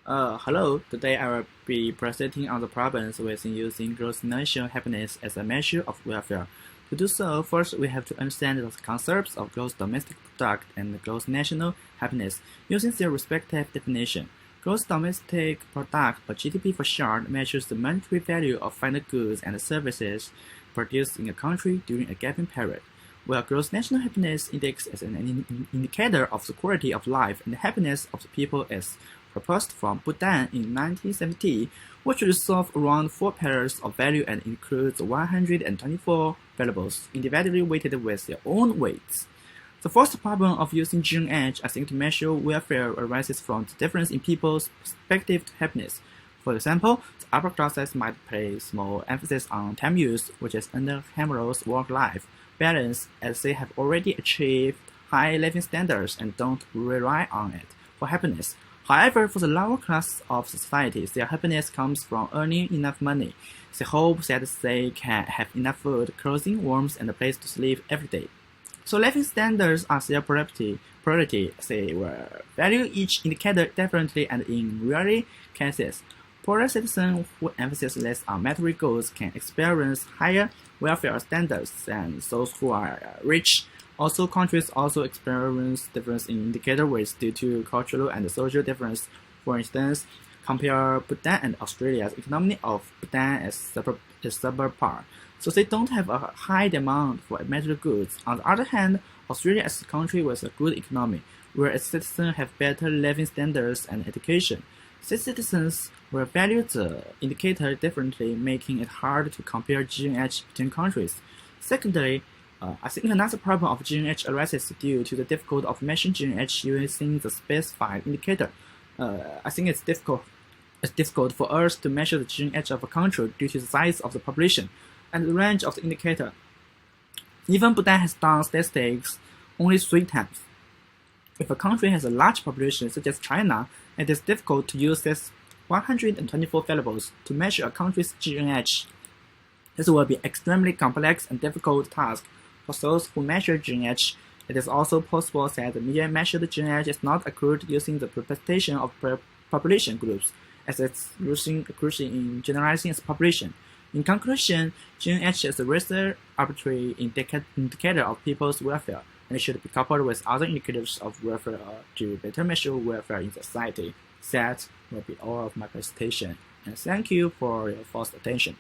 Hello, today I will be presenting on the problems with using gross national happiness as a measure of welfare. To do so, first we have to understand the concepts of gross domestic product and gross national happiness using their respective definition. Gross domestic product, or GDP for short, measures the monetary value of final goods and services produced in a country during a given period, while gross national happiness index is an indicator of the quality of life and the happiness of the people is proposed from Bhutan in 1970, which resolves around 4 pairs of value and includes 124 variables individually weighted with their own weights. The first problem of using GNH, I think, to measure welfare arises from the difference in people's perspective to happiness. For example, the upper classes might place more emphasis on time use, which is under Hammer's work-life balance, as they have already achieved high living standards and don't rely on it for happiness. However, for the lower class of society, their happiness comes from earning enough money. They hope that they can have enough food, clothing, warmth, and a place to sleep every day. So living standards are their priority. They will value each indicator differently, and in rare cases, poorer citizens who emphasize less on material goods can experience higher welfare standards than those who are rich. Also, countries also experience difference in indicator weights due to cultural and social difference. For instance, compare Bhutan and Australia's economy of Bhutan is subpar, so they don't have a high demand for material goods. On the other hand, Australia is a country with a good economy, where its citizens have better living standards and education. These citizens will value the indicator differently, making it hard to compare GNH between countries. Secondly, I think another problem of GNH arises due to the difficulty of measuring GNH using the specified indicator. I think it's difficult for us to measure the GNH of a country due to the size of the population and the range of the indicator. Even Bhutan has done statistics only 3 times. If a country has a large population such as China, it is difficult to use these 124 variables to measure a country's GNH. This will be extremely complex and difficult task for those who measure GNH. It is also possible that the median measured GNH is not accurate using the representation of population groups, as it's losing accuracy in generalizing its population. In conclusion, GNH is a rather arbitrary indicator of people's welfare, and it should be coupled with other indicators of welfare to better measure welfare in society. That will be all of my presentation, and thank you for your first attention.